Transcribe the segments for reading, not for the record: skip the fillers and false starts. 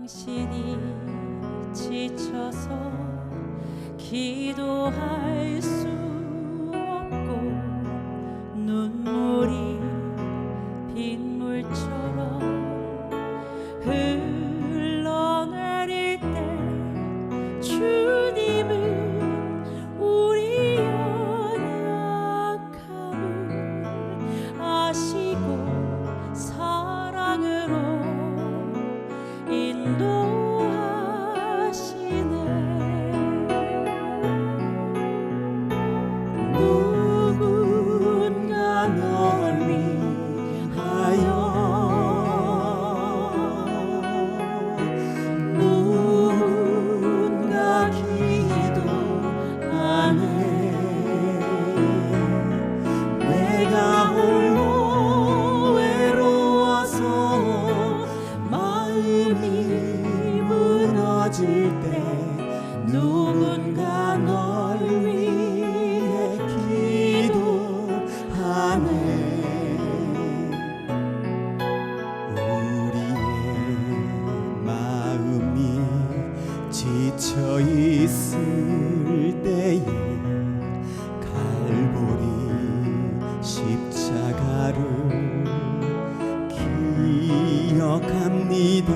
당신이 지쳐서 기도할 수 없고 눈물이 빗물처럼 흘러내릴 때 주님은 우리 연약함을 아시고 사랑으로 인도하시네. 누군가 널 위하여 누군가 기도하네. 내가 홀로 외로워서 마음이 무너질 때 누군가 널 위해 기도하네. 우리의 마음이 지쳐 있을 때에 갈보리 십자가를 기억합니다.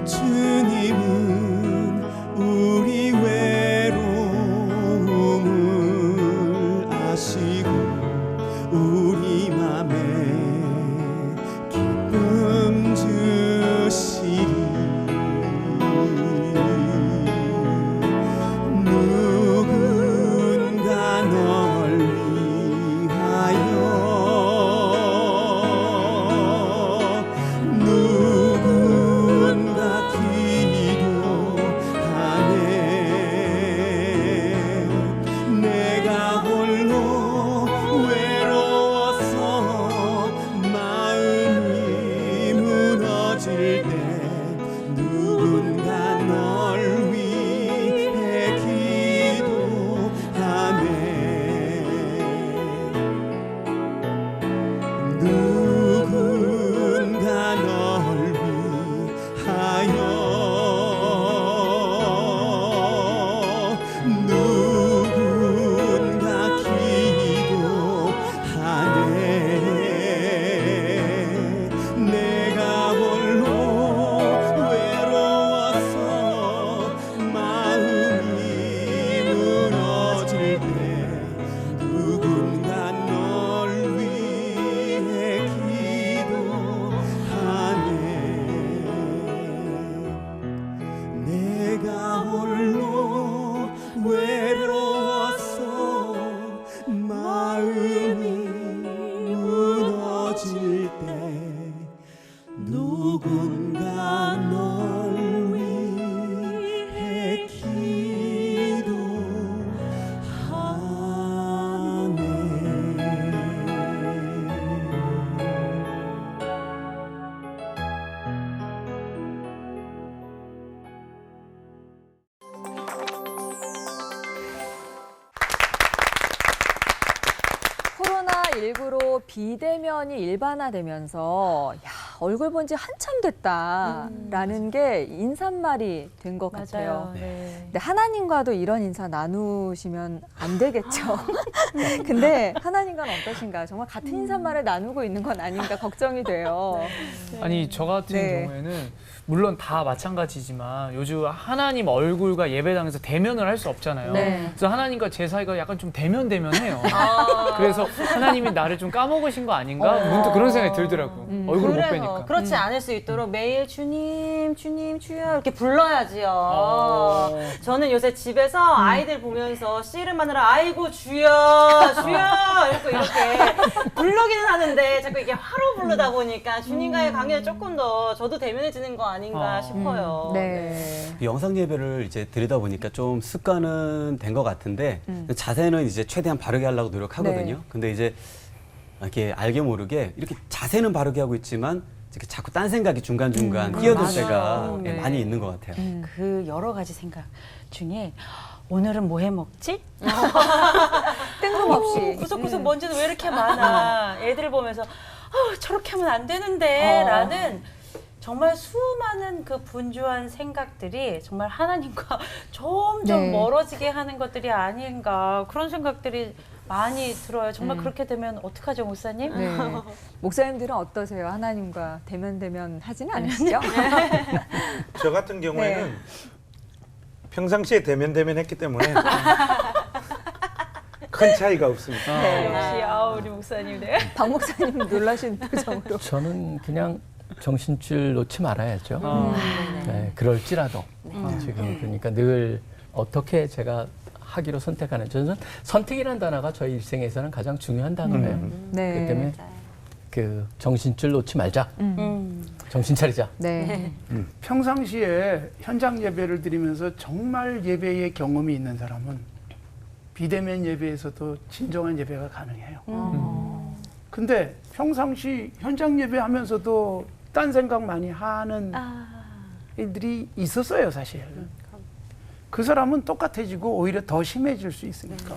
주님은 우리 외로움을 아시고 우리 맘에 기쁨 주시리. 누군가 널 위하여 누군가 기도하네. 내가 홀로 외로워서 마음이 무너질 때 누군가 널 위해 기도하네. 누군가 널 위하여 누군가 기도하네. 내가 홀로 외로워서 마음이 무너질 때 누군가 널 위해 기도하네. 내가 홀로 외로워서 마음이 무너질 때 누군가 널 위해 코로나19로 비대면이 일반화되면서 야, 얼굴 본 지 한참 됐다라는 게 인사말이 된 것 같아요. 네. 근데 하나님과도 이런 인사 나누시면 안 되겠죠. 근데 하나님과는 어떠신가요? 정말 같은 인사말을 나누고 있는 건 아닌가 걱정이 돼요. 아니 저 같은 네. 경우에는 물론 다 마찬가지지만 요즘 하나님 얼굴과 예배당에서 대면을 할 수 없잖아요. 네. 그래서 하나님과 제 사이가 약간 좀 대면대면해요. 그래서 하나님이 나를 좀 까먹으신 거 아닌가? 문득 그런 생각이 들더라고요. 얼굴을 못 뵈니까. 그렇지 않을 수 있도록 매일 주님, 주님, 주여 이렇게 불러야지요. 저는 요새 집에서 아이들 보면서 씨름하느라 아이고 주여, 주여 이렇게 부르기는 하는데 자꾸 이게 화로 부르다 보니까 주님과의 관계가 조금 더 저도 대면해지는 거 아닌가 싶어요. 네. 영상 예배를 이제 드리다 보니까 좀 습관은 된 것 같은데 자세는 이제 최대한 바르게 하려고 노력하거든요. 네. 근데 이제 이렇게 알게 모르게 이렇게 자세는 바르게 하고 있지만 이렇게 자꾸 딴 생각이 중간중간 끼어들 맞아요. 때가 네. 많이 있는 것 같아요. 그 여러 가지 생각 중에 오늘은 뭐 해 먹지? 뜬금없이. 구석구석 먼지는 왜 이렇게 많아? 애들 보면서 저렇게 하면 안 되는데 라는 정말 수많은 그 분주한 생각들이 정말 하나님과 점점 네. 멀어지게 하는 것들이 아닌가 그런 생각들이 많이 들어요. 정말 그렇게 되면 어떡하죠, 목사님? 네. 목사님들은 어떠세요? 하나님과 대면 하지는 않으시죠? 저 같은 경우에는 평상시에 대면 했기 때문에 큰 차이가 없습니다. 네. 역시 우리 목사님. 네. 박 목사님 놀라신 표정으로. 저는 그냥 정신줄 놓지 말아야죠. 네, 그럴지라도 지금 그러니까 늘 어떻게 제가 하기로 선택하는 저는 선택이라는 단어가 저희 일생에서는 가장 중요한 단어예요. 네. 그렇기 때문에 그 정신줄 놓지 말자. 정신 차리자. 네. 평상시에 현장 예배를 드리면서 정말 예배의 경험이 있는 사람은 비대면 예배에서도 진정한 예배가 가능해요. 근데 평상시 현장 예배하면서도 딴 생각 많이 하는 일들이 있었어요, 사실. 그 사람은 똑같아지고 오히려 더 심해질 수 있으니까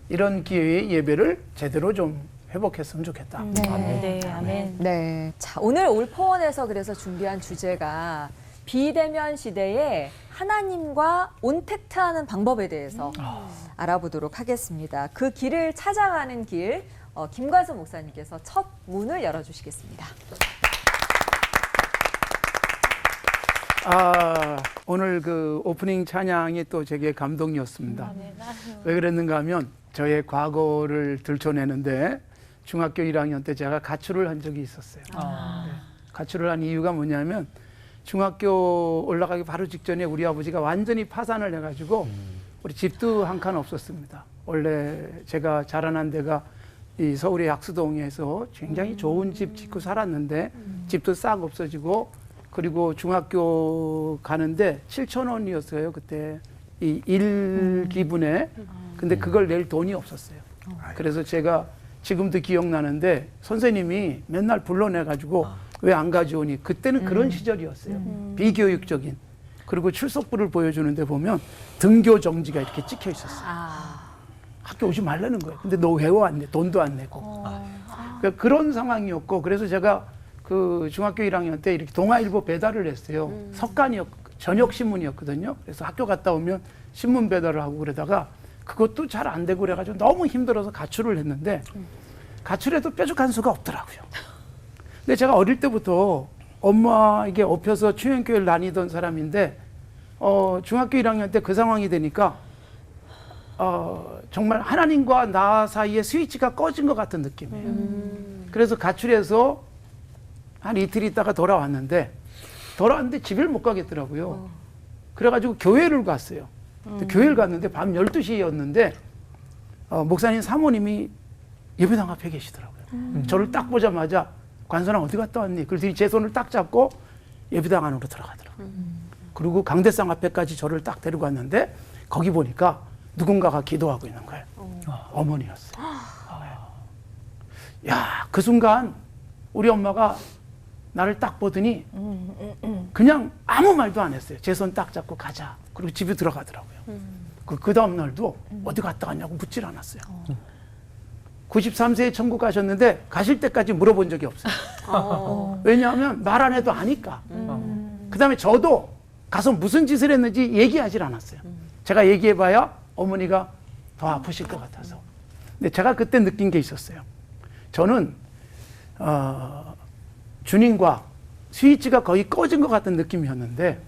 이런 기회의 예배를 제대로 좀 회복했으면 좋겠다. 네, 아멘. 네. 자, 오늘 올포원에서 그래서 준비한 주제가 비대면 시대에 하나님과 온택트하는 방법에 대해서 알아보도록 하겠습니다. 그 길을 찾아가는 길, 김관수 목사님께서 첫 문을 열어주시겠습니다. 오늘 그 오프닝 찬양이 또 제게 감동이었습니다. 왜 그랬는가 하면 저의 과거를 들춰내는데 중학교 1학년 때 제가 가출을 한 적이 있었어요. 네. 가출을 한 이유가 뭐냐면 중학교 올라가기 바로 직전에 우리 아버지가 완전히 파산을 해가지고 우리 집도 한 칸 없었습니다. 원래 제가 자라난 데가 이 서울의 약수동에서 굉장히 좋은 집 짓고 살았는데 집도 싹 없어지고 그리고 중학교 가는데 7,000원이었어요. 그때 이 1기분에. 근데 그걸 낼 돈이 없었어요. 그래서 제가 지금도 기억나는데 선생님이 맨날 불러내가지고 왜 안 가져오니? 그때는 그런 시절이었어요. 비교육적인. 그리고 출석부를 보여주는데 보면 등교 정지가 이렇게 찍혀 있었어요. 학교 오지 말라는 거예요. 근데 너 왜 왔네? 돈도 안 내고. 그러니까 그런 상황이었고 그래서 제가 그 중학교 1학년 때 이렇게 동아일보 배달을 했어요. 저녁 신문이었거든요. 그래서 학교 갔다 오면 신문 배달을 하고 그러다가 그것도 잘 안 되고 그래가지고 너무 힘들어서 가출을 했는데 가출해도 뾰족한 수가 없더라고요. 근데 제가 어릴 때부터 엄마에게 업혀서 추행교회를 다니던 사람인데 중학교 1학년 때 그 상황이 되니까 정말 하나님과 나 사이에 스위치가 꺼진 것 같은 느낌이에요. 그래서 가출해서 한 이틀 있다가 돌아왔는데 집을 못 가겠더라고요. 그래가지고 교회를 갔어요. 교회를 갔는데 밤 12시였는데 목사님 사모님이 예배당 앞에 계시더라고요. 저를 딱 보자마자 관선아 어디 갔다 왔니? 그래서 제 손을 딱 잡고 예배당 안으로 들어가더라고요. 그리고 강대상 앞에까지 저를 딱 데리고 갔는데 거기 보니까 누군가가 기도하고 있는 거예요. 어머니였어요. 야, 그 순간 우리 엄마가 나를 딱 보더니 그냥 아무 말도 안 했어요. 제 손 딱 잡고 가자. 그리고 집에 들어가더라고요. 그 다음 날도 어디 갔다 왔냐고 묻질 않았어요. 93세에 천국 가셨는데 가실 때까지 물어본 적이 없어요. 왜냐하면 말 안 해도 아니까. 그 다음에 저도 가서 무슨 짓을 했는지 얘기하질 않았어요. 제가 얘기해봐야 어머니가 더 아프실 것 같아서. 근데 제가 그때 느낀 게 있었어요. 저는 주님과 스위치가 거의 꺼진 것 같은 느낌이었는데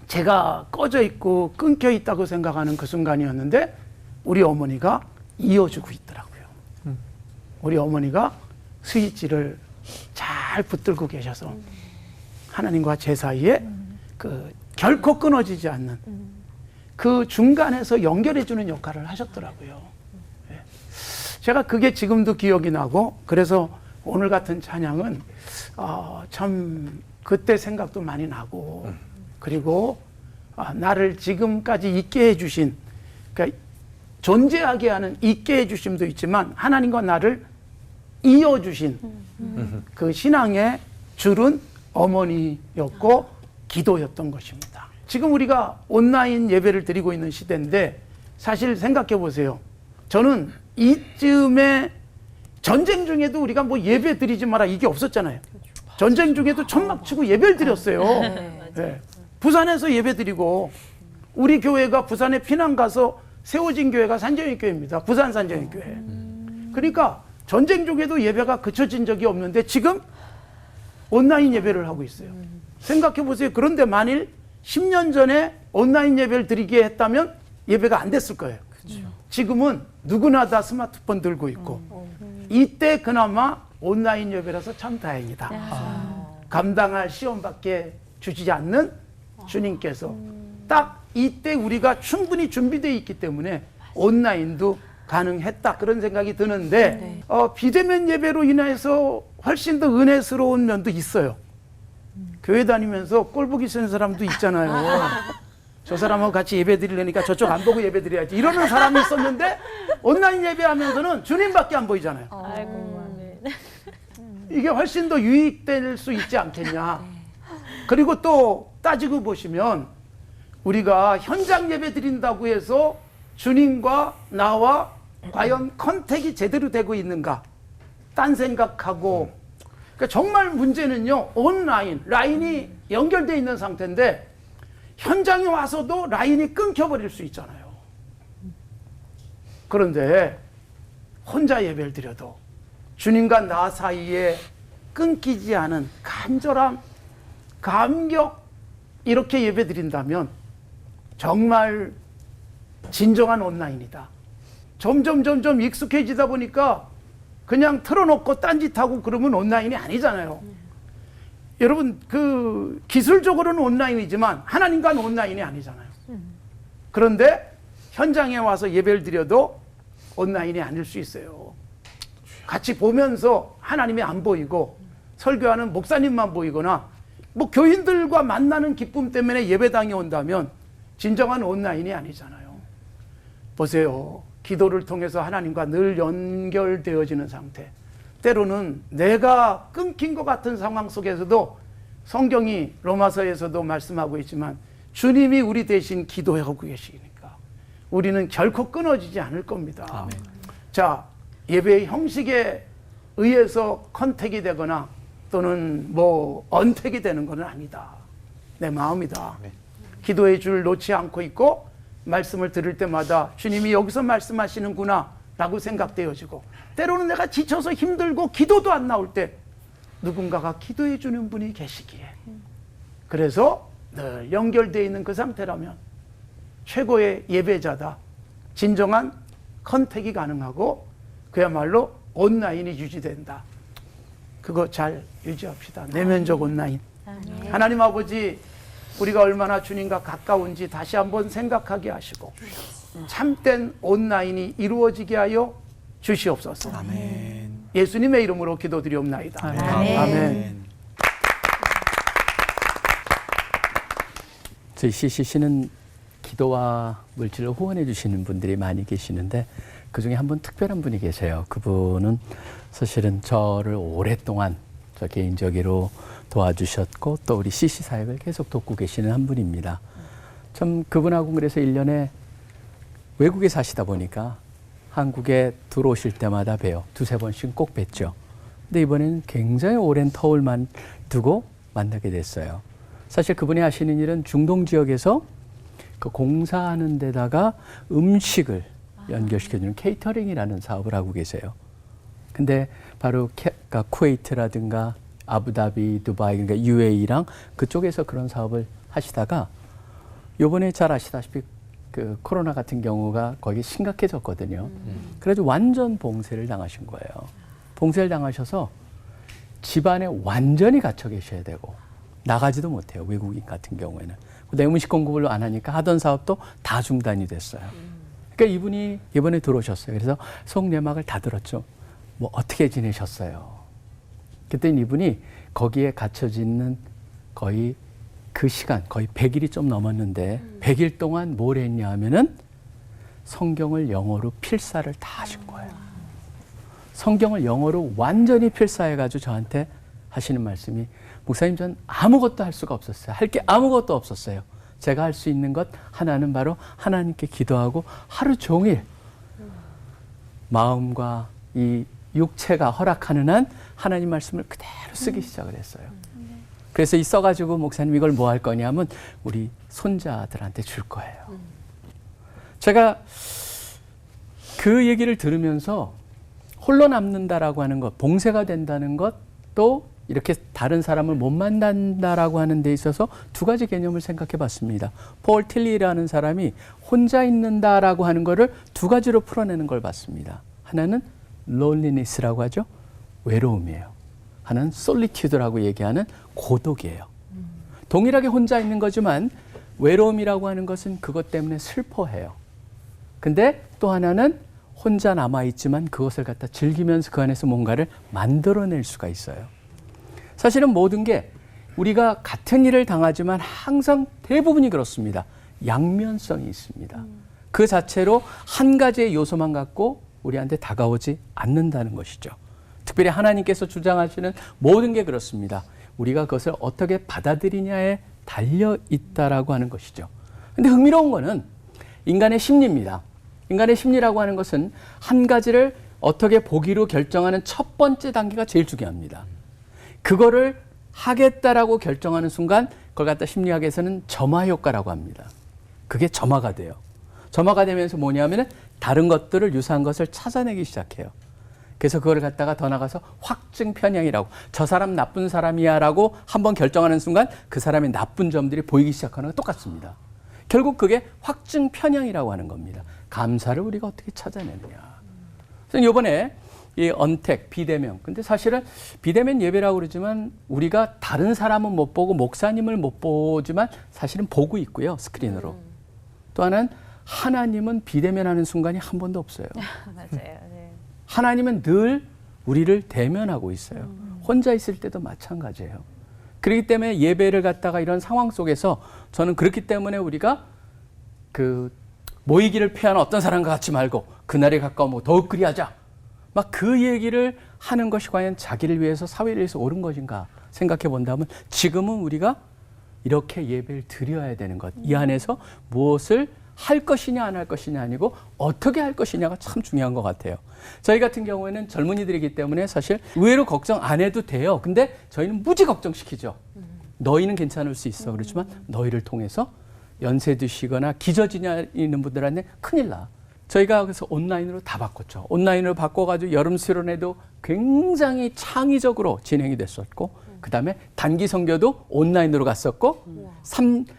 제가 꺼져 있고 끊겨 있다고 생각하는 그 순간이었는데 우리 어머니가 이어주고 있더라고요. 우리 어머니가 스위치를 잘 붙들고 계셔서 하나님과 제 사이에 그 결코 끊어지지 않는 그 중간에서 연결해주는 역할을 하셨더라고요. 제가 그게 지금도 기억이 나고 그래서 오늘 같은 찬양은 참 그때 생각도 많이 나고 그리고 나를 지금까지 있게 해주신 그러니까 존재하게 하는 있게 해주심도 있지만 하나님과 나를 이어주신 그 신앙의 줄은 어머니였고 기도였던 것입니다. 지금 우리가 온라인 예배를 드리고 있는 시대인데 사실 생각해 보세요. 저는 이쯤에 전쟁 중에도 우리가 뭐 예배 드리지 마라 이게 없었잖아요. 전쟁 중에도 천막 치고 예배를 드렸어요. 네. 부산에서 예배 드리고 우리 교회가 부산에 피난 가서 세워진 교회가 산정일교회입니다. 부산 산정일교회. 그러니까 전쟁 중에도 예배가 그쳐진 적이 없는데 지금 온라인 예배를 하고 있어요. 생각해 보세요. 그런데 만일 10년 전에 온라인 예배를 드리게 했다면 예배가 안 됐을 거예요. 지금은 누구나 다 스마트폰 들고 있고 이때 그나마 온라인 예배라서 참 다행이다. 감당할 시험밖에 주지 않는 주님께서 딱 이때 우리가 충분히 준비되어 있기 때문에 온라인도 가능했다 그런 생각이 드는데 비대면 예배로 인해서 훨씬 더 은혜스러운 면도 있어요. 교회 다니면서 꼴 보기 싫은 사람도 있잖아요. 저 사람하고 같이 예배 드리려니까 저쪽 안 보고 예배 드려야지 이러는 사람이 있었는데 온라인 예배하면서는 주님밖에 안 보이잖아요. 이게 훨씬 더 유익될 수 있지 않겠냐. 그리고 또 따지고 보시면 우리가 현장 예배 드린다고 해서 주님과 나와 과연 컨택이 제대로 되고 있는가 딴 생각하고 그러니까 정말 문제는요 온라인 라인이 연결되어 있는 상태인데 현장에 와서도 라인이 끊겨버릴 수 있잖아요. 그런데 혼자 예배를 드려도 주님과 나 사이에 끊기지 않은 간절함, 감격 이렇게 예배 드린다면 정말 진정한 온라인이다. 점점 익숙해지다 보니까 그냥 틀어놓고 딴짓하고 그러면 온라인이 아니잖아요. 여러분 그 기술적으로는 온라인이지만 하나님과는 온라인이 아니잖아요. 그런데 현장에 와서 예배를 드려도 온라인이 아닐 수 있어요. 같이 보면서 하나님이 안 보이고 설교하는 목사님만 보이거나 뭐 교인들과 만나는 기쁨 때문에 예배당에 온다면 진정한 온라인이 아니잖아요. 보세요. 기도를 통해서 하나님과 늘 연결되어지는 상태. 때로는 내가 끊긴 것 같은 상황 속에서도 성경이 로마서에서도 말씀하고 있지만 주님이 우리 대신 기도하고 계시니까 우리는 결코 끊어지지 않을 겁니다. 아멘. 자, 예배의 형식에 의해서 컨택이 되거나 또는 뭐 언택이 되는 것은 아니다. 내 마음이다. 기도의 줄 놓지 않고 있고 말씀을 들을 때마다 주님이 여기서 말씀하시는구나 라고 생각되어지고 때로는 내가 지쳐서 힘들고 기도도 안 나올 때 누군가가 기도해 주는 분이 계시기에 그래서 늘 연결되어 있는 그 상태라면 최고의 예배자다. 진정한 컨택이 가능하고 그야말로 온라인이 유지된다. 그거 잘 유지합시다. 내면적 온라인. 하나님 아버지 우리가 얼마나 주님과 가까운지 다시 한번 생각하게 하시고 참된 온라인이 이루어지게 하여 주시옵소서. 아멘. 예수님의 이름으로 기도드리옵나이다. 아멘. 아멘. 저희 CCC는 기도와 물질을 후원해 주시는 분들이 많이 계시는데 그중에 한 분 특별한 분이 계세요. 그분은 사실은 저를 오랫동안 저 개인적으로 도와주셨고 또 우리 CC 사역을 계속 돕고 계시는 한 분입니다. 참 그분하고 그래서 1년에 외국에 사시다 보니까 한국에 들어오실 때마다 봬요. 두세 번씩 꼭 뵀죠. 근데 이번에는 굉장히 오랜 터울만 두고 만나게 됐어요. 사실 그분이 하시는 일은 중동 지역에서 그 공사하는 데다가 음식을 연결시켜주는 케이터링이라는 사업을 하고 계세요. 근데 바로 그러니까 쿠웨이트라든가 아부다비, 두바이, 그러니까 UAE랑 그쪽에서 그런 사업을 하시다가 요번에 잘 아시다시피 그 코로나 같은 경우가 거기 심각해졌거든요. 그래서 완전 봉쇄를 당하신 거예요. 봉쇄를 당하셔서 집안에 완전히 갇혀 계셔야 되고 나가지도 못해요. 외국인 같은 경우에는. 근데 음식 공급을 안 하니까 하던 사업도 다 중단이 됐어요. 그러니까 이분이 이번에 들어오셨어요. 그래서 속내막을 다 들었죠. 뭐 어떻게 지내셨어요? 그랬더니 이분이 거기에 갇혀져 있는 거의 그 시간 거의 100일이 좀 넘었는데 100일 동안 뭘 했냐 하면은 성경을 영어로 필사를 다 하신 거예요. 성경을 영어로 완전히 필사해가지고 저한테 하시는 말씀이 목사님 전 아무것도 할 수가 없었어요. 할 게 아무것도 없었어요. 제가 할 수 있는 것 하나는 바로 하나님께 기도하고 하루 종일 마음과 이 육체가 허락하는 한 하나님 말씀을 그대로 쓰기 시작을 했어요. 그래서 이 써가지고 목사님 이걸 뭐 할 거냐 하면 우리 손자들한테 줄 거예요. 제가 그 얘기를 들으면서 홀로 남는다라고 하는 것, 봉쇄가 된다는 것, 또 이렇게 다른 사람을 못 만난다라고 하는 데 있어서 두 가지 개념을 생각해 봤습니다. 폴 틸리라는 사람이 혼자 있는다라고 하는 거를 두 가지로 풀어내는 걸 봤습니다. 하나는 loneliness라고 하죠. 외로움이에요. 하나는 solitude라고 얘기하는 고독이에요. 동일하게 혼자 있는 거지만 외로움이라고 하는 것은 그것 때문에 슬퍼해요. 근데 또 하나는 혼자 남아있지만 그것을 갖다 즐기면서 그 안에서 뭔가를 만들어낼 수가 있어요. 사실은 모든 게 우리가 같은 일을 당하지만 항상 대부분이 그렇습니다. 양면성이 있습니다. 그 자체로 한 가지의 요소만 갖고 우리한테 다가오지 않는다는 것이죠. 특별히 하나님께서 주장하시는 모든 게 그렇습니다. 우리가 그것을 어떻게 받아들이냐에 달려 있다라고 하는 것이죠. 근데 흥미로운 거는 인간의 심리입니다. 인간의 심리라고 하는 것은 한 가지를 어떻게 보기로 결정하는 첫 번째 단계가 제일 중요합니다. 그거를 하겠다라고 결정하는 순간 그걸 갖다 심리학에서는 점화 효과라고 합니다. 그게 점화가 돼요. 점화가 되면서 뭐냐면은 다른 것들을 유사한 것을 찾아내기 시작해요. 그래서 그걸 갖다가 더 나가서 확증 편향이라고, 저 사람 나쁜 사람이야 라고 한번 결정하는 순간 그 사람의 나쁜 점들이 보이기 시작하는 건 똑같습니다. 결국 그게 확증 편향이라고 하는 겁니다. 감사를 우리가 어떻게 찾아내느냐. 그래서 이번에 이 언택, 비대면. 근데 사실은 비대면 예배라고 그러지만 우리가 다른 사람은 못 보고 목사님을 못 보지만 사실은 보고 있고요, 스크린으로. 또 하나는 하나님은 비대면하는 순간이 한 번도 없어요. 맞아요. 네. 하나님은 늘 우리를 대면하고 있어요. 혼자 있을 때도 마찬가지예요. 그렇기 때문에 예배를 갖다가 이런 상황 속에서 저는 그렇기 때문에 우리가 그 모이기를 피하는 어떤 사람과 같이 말고 그날이 가까우면 더욱 그리하자. 막 그 얘기를 하는 것이 과연 자기를 위해서 사회를 위해서 옳은 것인가 생각해 본다면 지금은 우리가 이렇게 예배를 드려야 되는 것. 이 안에서 무엇을 할 것이냐 안 할 것이냐 아니고 어떻게 할 것이냐가 참 중요한 것 같아요. 저희 같은 경우에는 젊은이들이기 때문에 사실 의외로 걱정 안 해도 돼요. 근데 저희는 무지 걱정시키죠. 너희는 괜찮을 수 있어. 그렇지만 너희를 통해서 연세 드시거나 기저질환 있는 분들한테 큰일 나. 저희가 그래서 온라인으로 다 바꿨죠. 온라인으로 바꿔가지고 여름 수련회도 굉장히 창의적으로 진행이 됐었고 그 다음에 단기 선교도 온라인으로 갔었고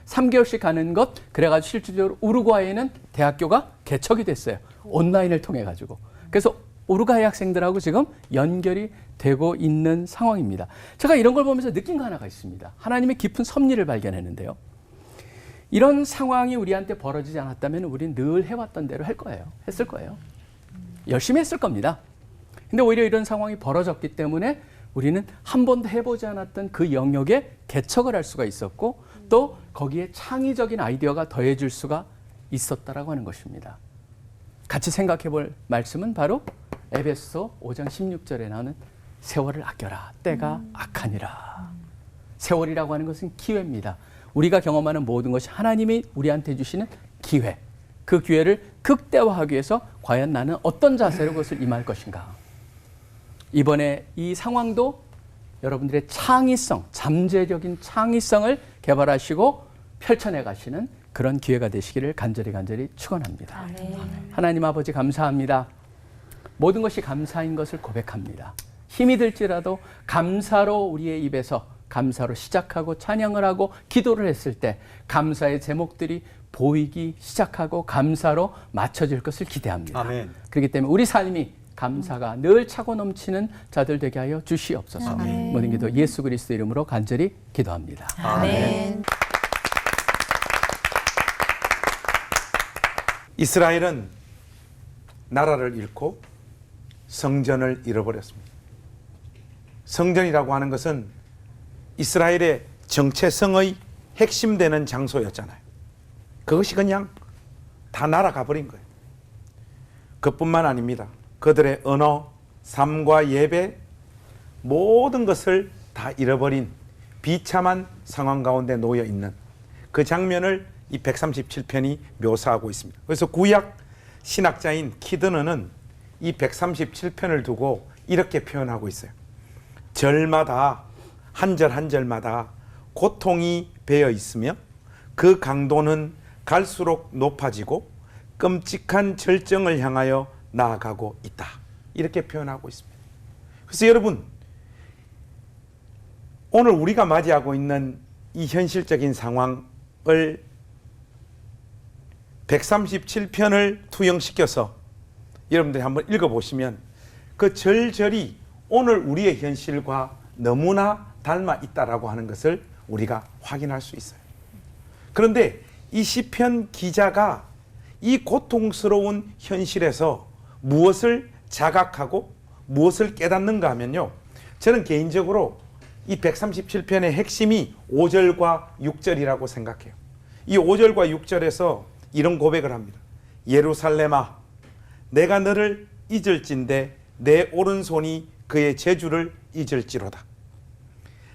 3개월씩 가는 것 그래가지고 실질적으로 우루과이에는 대학교가 개척이 됐어요. 온라인을 통해 가지고. 그래서 우루과이 학생들하고 지금 연결이 되고 있는 상황입니다. 제가 이런 걸 보면서 느낀 거 하나가 있습니다. 하나님의 깊은 섭리를 발견했는데요. 이런 상황이 우리한테 벌어지지 않았다면 우리는 늘 해왔던 대로 할 거예요. 했을 거예요. 열심히 했을 겁니다. 근데 오히려 이런 상황이 벌어졌기 때문에 우리는 한 번도 해보지 않았던 그 영역에 개척을 할 수가 있었고 또 거기에 창의적인 아이디어가 더해질 수가 있었다라고 하는 것입니다. 같이 생각해 볼 말씀은 바로 에베소 5장 16절에 나오는 세월을 아껴라. 때가 악하니라. 세월이라고 하는 것은 기회입니다. 우리가 경험하는 모든 것이 하나님이 우리한테 주시는 기회. 그 기회를 극대화하기 위해서 과연 나는 어떤 자세로 그것을 임할 것인가. 이번에 이 상황도 여러분들의 창의성, 잠재적인 창의성을 개발하시고 펼쳐내 가시는 그런 기회가 되시기를 간절히 축원합니다. 하나님 아버지 감사합니다. 모든 것이 감사인 것을 고백합니다. 힘이 들지라도 감사로 우리의 입에서 감사로 시작하고 찬양을 하고 기도를 했을 때 감사의 제목들이 보이기 시작하고 감사로 맞춰질 것을 기대합니다. 아멘. 그렇기 때문에 우리 삶이 감사가 늘 차고 넘치는 자들 되게 하여 주시옵소서. 아멘. 모든 기도 예수 그리스도 이름으로 간절히 기도합니다. 아멘. 이스라엘은 나라를 잃고 성전을 잃어버렸습니다. 성전이라고 하는 것은 이스라엘의 정체성의 핵심되는 장소였잖아요. 그것이 그냥 다 날아가 버린 거예요. 그뿐만 아닙니다. 그들의 언어, 삶과 예배, 모든 것을 다 잃어버린 비참한 상황 가운데 놓여 있는 그 장면을 이 137편이 묘사하고 있습니다. 그래서 구약 신학자인 키드너는 이 137편을 두고 이렇게 표현하고 있어요. 절마다 한 절 한 절마다 고통이 배어 있으며 그 강도는 갈수록 높아지고 끔찍한 절정을 향하여 나아가고 있다. 이렇게 표현하고 있습니다. 그래서 여러분, 오늘 우리가 맞이하고 있는 이 현실적인 상황을 137편을 투영시켜서 여러분들이 한번 읽어보시면 그 절절히 오늘 우리의 현실과 너무나 닮아 있다라고 하는 것을 우리가 확인할 수 있어요. 그런데 이 시편 기자가 이 고통스러운 현실에서 무엇을 자각하고 무엇을 깨닫는가 하면요, 저는 개인적으로 이 137편의 핵심이 5절과 6절이라고 생각해요. 이 5절과 6절에서 이런 고백을 합니다. 예루살렘아, 내가 너를 잊을진대 내 오른손이 그의 재주를 잊을지로다.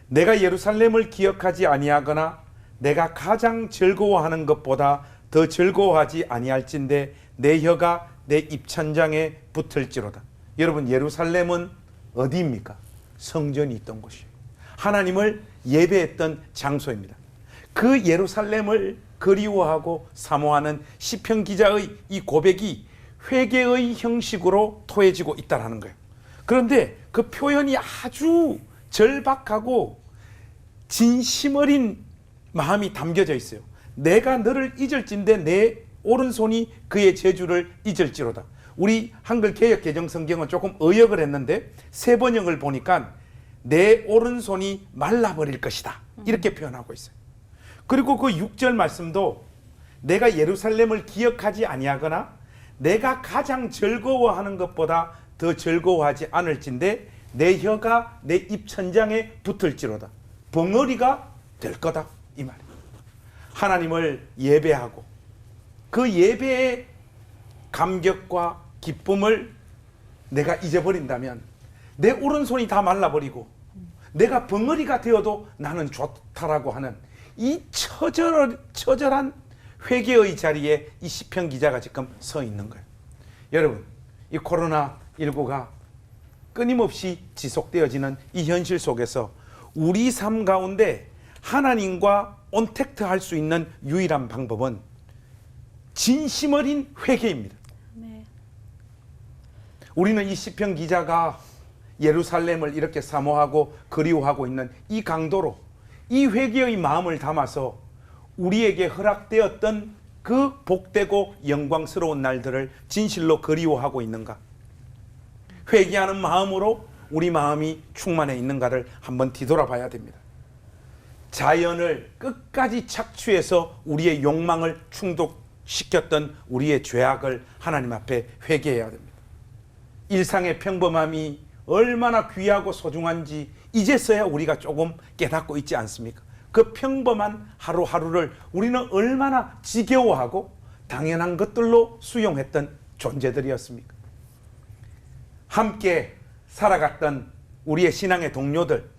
내가 예루살렘을 기억하지 아니하거나 내가 가장 즐거워하는 것보다 더 즐거워하지 아니할진대 내 혀가 내 입천장에 붙을지로다. 여러분, 예루살렘은 어디입니까? 성전이 있던 곳이에요. 하나님을 예배했던 장소입니다. 그 예루살렘을 그리워하고 사모하는 시편 기자의 이 고백이 회개의 형식으로 토해지고 있다는 거예요. 그런데 그 표현이 아주 절박하고 진심 어린 마음이 담겨져 있어요. 내가 너를 잊을진대 내 오른손이 그의 재주를 잊을지로다. 우리 한글 개역 개정 성경은 조금 의역을 했는데 새 번역을 보니까 내 오른손이 말라버릴 것이다. 이렇게 표현하고 있어요. 그리고 그 6절 말씀도 내가 예루살렘을 기억하지 아니하거나 내가 가장 즐거워하는 것보다 더 즐거워하지 않을진대 내 혀가 내 입천장에 붙을지로다. 벙어리가 될 거다. 이 말이에요. 하나님을 예배하고 그 예배의 감격과 기쁨을 내가 잊어버린다면 내 오른손이 다 말라버리고 내가 벙어리가 되어도 나는 좋다라고 하는 이 처절한 회개의 자리에 이 시편 기자가 지금 서 있는 거예요. 여러분, 이 코로나19가 끊임없이 지속되어지는 이 현실 속에서 우리 삶 가운데 하나님과 온택트 할 수 있는 유일한 방법은 진심 어린 회개입니다. 우리는 이 시편 기자가 예루살렘을 이렇게 사모하고 그리워하고 있는 이 강도로 이 회개의 마음을 담아서 우리에게 허락되었던 그 복되고 영광스러운 날들을 진실로 그리워하고 있는가? 회개하는 마음으로 우리 마음이 충만해 있는가를 한번 뒤돌아봐야 됩니다. 자연을 끝까지 착취해서 우리의 욕망을 충족시켰던 우리의 죄악을 하나님 앞에 회개해야 됩니다. 일상의 평범함이 얼마나 귀하고 소중한지 이제서야 우리가 조금 깨닫고 있지 않습니까? 그 평범한 하루하루를 우리는 얼마나 지겨워하고 당연한 것들로 수용했던 존재들이었습니까? 함께 살아갔던 우리의 신앙의 동료들,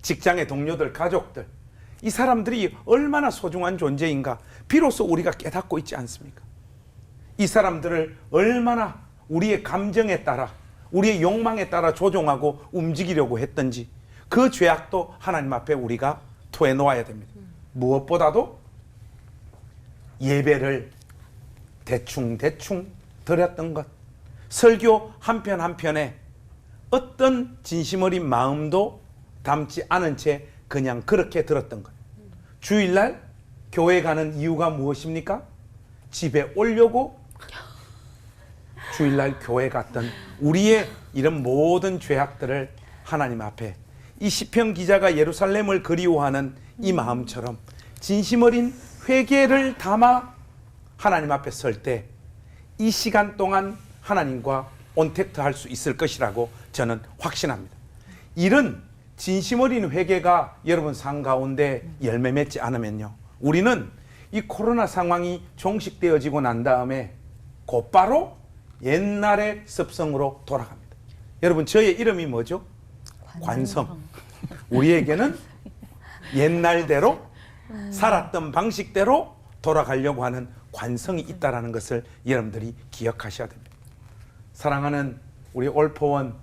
직장의 동료들, 가족들, 이 사람들이 얼마나 소중한 존재인가 비로소 우리가 깨닫고 있지 않습니까? 이 사람들을 얼마나 우리의 감정에 따라 우리의 욕망에 따라 조종하고 움직이려고 했던지 그 죄악도 하나님 앞에 우리가 토해놓아야 됩니다. 무엇보다도 예배를 대충 드렸던 것, 설교 한편 한편에 어떤 진심 어린 마음도 담지 않은 채 그냥 그렇게 들었던 것. 주일날 교회 가는 이유가 무엇입니까? 집에 오려고 주일날 교회 갔던 우리의 이런 모든 죄악들을 하나님 앞에 이 시편 기자가 예루살렘을 그리워하는 이 마음처럼 진심 어린 회개를 담아 하나님 앞에 설 때 이 시간 동안 하나님과 온택트 할 수 있을 것이라고 저는 확신합니다. 이런 진심 어린 회개가 여러분 삶 가운데 열매 맺지 않으면요, 우리는 이 코로나 상황이 종식되어지고 난 다음에 곧바로 옛날의 습성으로 돌아갑니다. 여러분, 저의 이름이 뭐죠? 관성. 우리에게는 옛날대로 살았던 방식대로 돌아가려고 하는 관성이 있다는 것을 여러분들이 기억하셔야 됩니다. 사랑하는 우리 올포원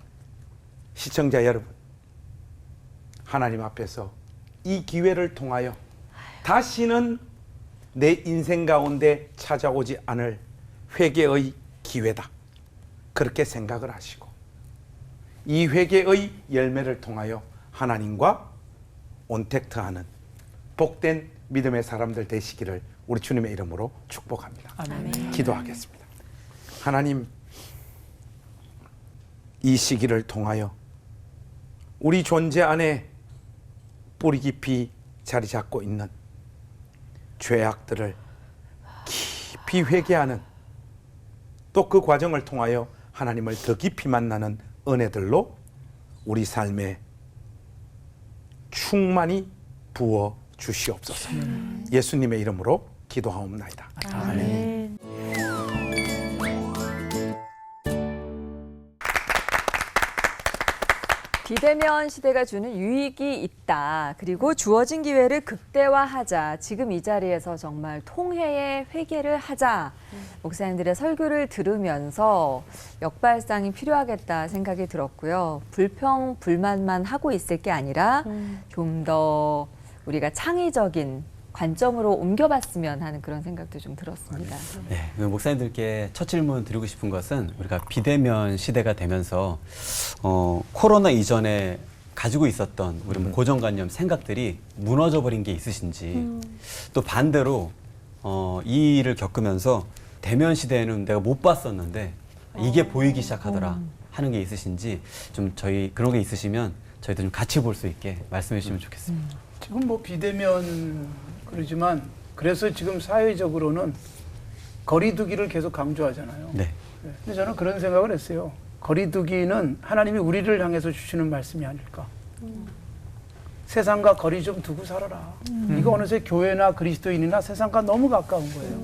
시청자 여러분, 하나님 앞에서 이 기회를 통하여 다시는 내 인생 가운데 찾아오지 않을 회개의 기회다. 그렇게 생각을 하시고 이 회개의 열매를 통하여 하나님과 온택트하는 복된 믿음의 사람들 되시기를 우리 주님의 이름으로 축복합니다. 아멘. 기도하겠습니다. 하나님, 이 시기를 통하여 우리 존재 안에 뿌리 깊이 자리 잡고 있는 죄악들을 깊이 회개하는, 또 그 과정을 통하여 하나님을 더 깊이 만나는 은혜들로 우리 삶에 충만히 부어 주시옵소서. 예수님의 이름으로 기도하옵나이다. 아멘. 비대면 시대가 주는 유익이 있다. 그리고 주어진 기회를 극대화하자. 지금 이 자리에서 정말 통회의 회개를 하자. 목사님들의 설교를 들으면서 역발상이 필요하겠다 생각이 들었고요. 불평, 불만만 하고 있을 게 아니라 좀 더 우리가 창의적인 관점으로 옮겨봤으면 하는 그런 생각도 좀 들었습니다. 네, 목사님들께 첫 질문 드리고 싶은 것은 우리가 비대면 시대가 되면서 코로나 이전에 가지고 있었던 우리 고정관념 생각들이 무너져 버린 게 있으신지, 또 반대로 이 일을 겪으면서 대면 시대에는 내가 못 봤었는데 이게 보이기 시작하더라 하는 게 있으신지, 좀 저희 그런 게 있으시면 저희도 좀 같이 볼 수 있게 말씀해 주시면 좋겠습니다. 지금 뭐 비대면 그러지만 그래서 지금 사회적으로는 거리두기를 계속 강조하잖아요. 네. 근데 저는 그런 생각을 했어요. 거리두기는 하나님이 우리를 향해서 주시는 말씀이 아닐까. 세상과 거리 좀 두고 살아라. 이거 어느새 교회나 그리스도인이나 세상과 너무 가까운 거예요.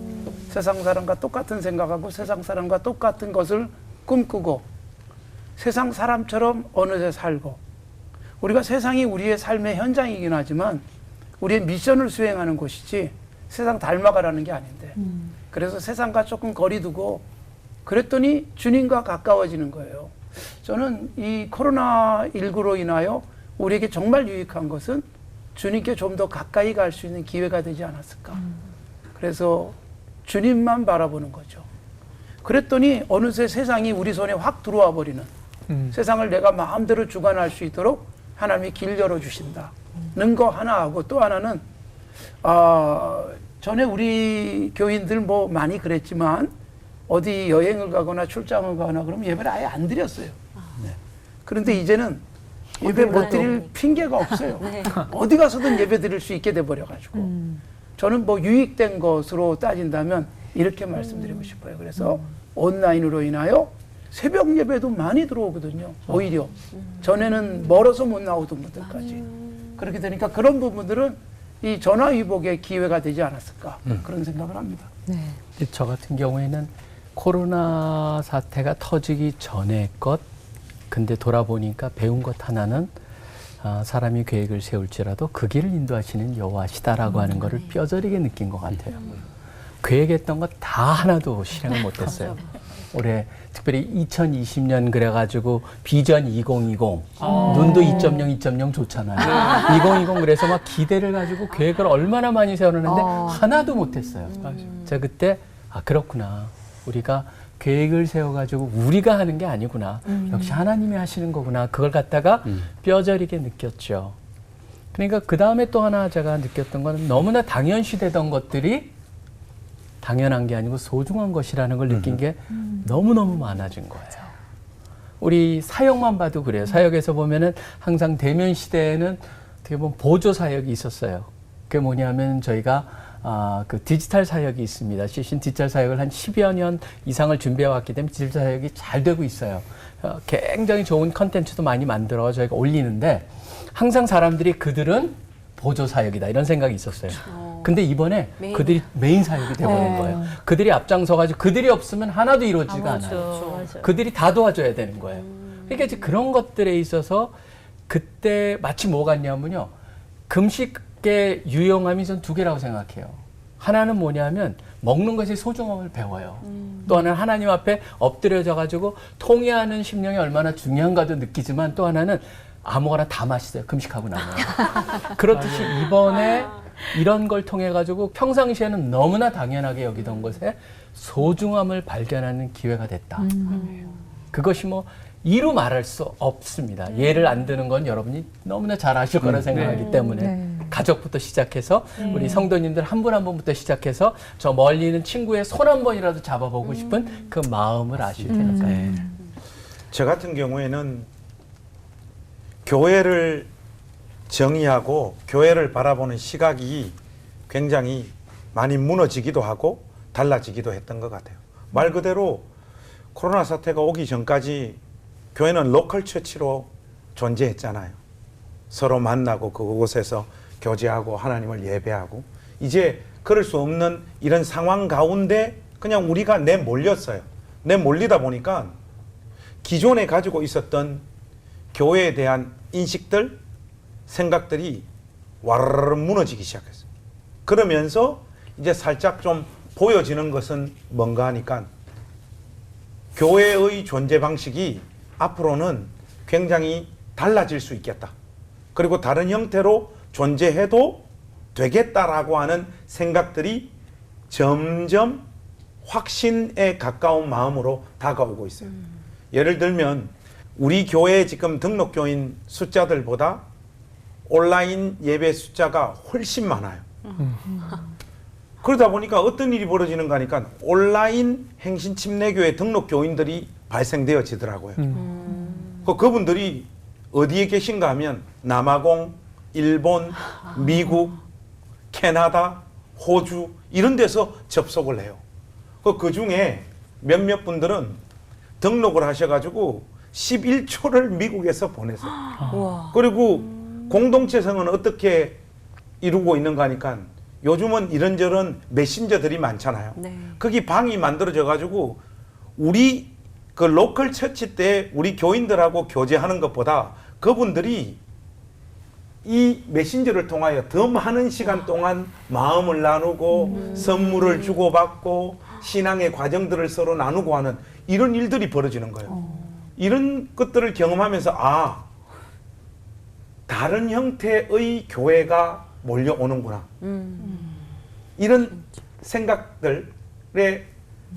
세상 사람과 똑같은 생각하고 세상 사람과 똑같은 것을 꿈꾸고 세상 사람처럼 어느새 살고, 우리가 세상이 우리의 삶의 현장이긴 하지만 우리의 미션을 수행하는 곳이지 세상 닮아가라는 게 아닌데, 그래서 세상과 조금 거리 두고 그랬더니 주님과 가까워지는 거예요. 저는 이 코로나19로 인하여 우리에게 정말 유익한 것은 주님께 좀 더 가까이 갈 수 있는 기회가 되지 않았을까. 그래서 주님만 바라보는 거죠. 그랬더니 어느새 세상이 우리 손에 확 들어와 버리는, 세상을 내가 마음대로 주관할 수 있도록 하나님이 길 열어주신다는 거 하나 하고, 또 하나는 전에 우리 교인들 뭐 많이 그랬지만 어디 여행을 가거나 출장을 가거나 그러면 예배를 아예 안 드렸어요. 그런데 이제는 예배 못 드릴 핑계가 없어요. 어디 가서든 예배 드릴 수 있게 돼버려가지고 저는 뭐 유익된 것으로 따진다면 이렇게 말씀드리고 싶어요. 그래서 온라인으로 인하여 새벽 예배도 많이 들어오거든요. 오히려 전에는 멀어서 못 나오던 분들까지. 그렇게 되니까 그런 부분들은 이 전화위복의 기회가 되지 않았을까, 그런 생각을 합니다. 네. 저 같은 경우에는 코로나 사태가 터지기 전에 것, 근데 돌아보니까 배운 것 하나는 사람이 계획을 세울지라도 그 길을 인도하시는 여호와시다라고 하는 거를 뼈저리게 느낀 것 같아요. 계획했던 것 다 하나도 실행을 못했어요. 올해 특별히 2020년 그래가지고 비전 2020 눈도 2.0 좋잖아요. 2020 그래서 막 기대를 가지고 계획을 얼마나 많이 세워놨는데 하나도 못했어요. 제가 그때 그렇구나, 우리가 계획을 세워가지고 우리가 하는 게 아니구나, 역시 하나님이 하시는 거구나, 그걸 갖다가 뼈저리게 느꼈죠. 그러니까 그 다음에 또 하나 제가 느꼈던 건 너무나 당연시되던 것들이 당연한 게 아니고 소중한 것이라는 걸 느낀 게 너무너무 많아진 거예요. 우리 사역만 봐도 그래요. 사역에서 보면은 항상 대면 시대에는 어떻게 보면 보조 사역이 있었어요. 그게 뭐냐면 저희가 그 디지털 사역이 있습니다. 시신 디지털 사역을 한 10여 년 이상을 준비해 왔기 때문에 디지털 사역이 잘 되고 있어요. 굉장히 좋은 컨텐츠도 많이 만들어 저희가 올리는데 항상 사람들이 그들은 보조 사역이다 이런 생각이 있었어요. 근데 이번에 그들이 메인 사역이 돼버린 거예요. 그들이 앞장서가지고 그들이 없으면 하나도 이루어지지가 않아요. 그들이 다 도와줘야 되는 거예요. 그러니까 이제 그런 것들에 있어서 그때 마치 뭐 같냐면요, 금식의 유용함이 전 두 개라고 생각해요. 하나는 뭐냐면 먹는 것의 소중함을 배워요. 또 하나는 하나님 앞에 엎드려져가지고 통회하는 심령이 얼마나 중요한가도 느끼지만, 또 하나는 아무거나 다 마시세요. 금식하고 나면. 그렇듯이 이번에 이런 걸 통해 가지고 평상시에는 너무나 당연하게 여기던 것에 소중함을 발견하는 기회가 됐다. 그것이 뭐 이루 말할 수 없습니다. 예를 안 드는 건 여러분이 너무나 잘 아실 거라 생각하기 때문에 가족부터 시작해서 우리 성도님들 한 분 한 분부터 시작해서 저 멀리 있는 친구의 손 한 번이라도 잡아보고 싶은 그 마음을 아실 테니까요. 저 같은 경우에는 교회를 정의하고 교회를 바라보는 시각이 굉장히 많이 무너지기도 하고 달라지기도 했던 것 같아요. 말 그대로 코로나 사태가 오기 전까지 교회는 로컬 처치로 존재했잖아요. 서로 만나고 그곳에서 교제하고 하나님을 예배하고, 이제 그럴 수 없는 이런 상황 가운데 그냥 우리가 내몰렸어요. 내몰리다 보니까 기존에 가지고 있었던 교회에 대한 인식들, 생각들이 와르르 무너지기 시작했어요. 그러면서 이제 살짝 좀 보여지는 것은 뭔가 하니까 교회의 존재 방식이 앞으로는 굉장히 달라질 수 있겠다. 그리고 다른 형태로 존재해도 되겠다라고 하는 생각들이 점점 확신에 가까운 마음으로 다가오고 있어요. 예를 들면 우리 교회 지금 등록교인 숫자들보다 온라인 예배 숫자가 훨씬 많아요. 그러다 보니까 어떤 일이 벌어지는가 하니까 온라인 행신침례교회 등록교인들이 발생되어지더라고요. 그분들이 어디에 계신가 하면 남아공, 일본, 미국, 캐나다, 호주 이런 데서 접속을 해요. 그 중에 몇몇 분들은 등록을 하셔가지고 11초를 미국에서 보내세요. 그리고 공동체성은 어떻게 이루고 있는가 하니까 요즘은 이런저런 메신저들이 많잖아요. 거기 방이 만들어져가지고 우리 그 로컬 처치 때 우리 교인들하고 교제하는 것보다 그분들이 이 메신저를 통하여 더 많은 시간 동안 마음을 나누고 선물을 주고받고 신앙의 과정들을 서로 나누고 하는 이런 일들이 벌어지는 거예요. 이런 것들을 경험하면서 아, 다른 형태의 교회가 몰려오는구나. 이런 생각들에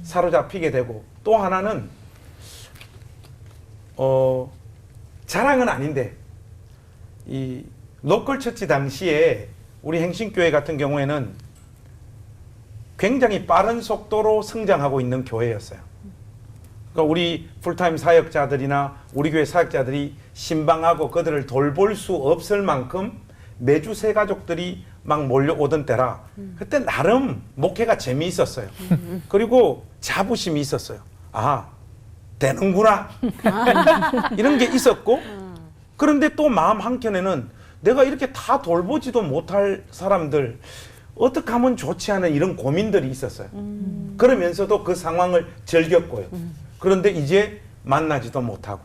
사로잡히게 되고, 또 하나는 자랑은 아닌데 이 로컬 처치 당시에 우리 행신교회 같은 경우에는 굉장히 빠른 속도로 성장하고 있는 교회였어요. 그러니까 우리 풀타임 사역자들이나 우리 교회 사역자들이 신방하고 그들을 돌볼 수 없을 만큼 매주 새 가족들이 막 몰려오던 때라 그때 나름 목회가 재미있었어요. 그리고 자부심이 있었어요. 아, 되는구나. 이런 게 있었고, 그런데 또 마음 한켠에는 내가 이렇게 다 돌보지도 못할 사람들 어떻게 하면 좋지 않은 이런 고민들이 있었어요. 그러면서도 그 상황을 즐겼고요. 그런데 이제 만나지도 못하고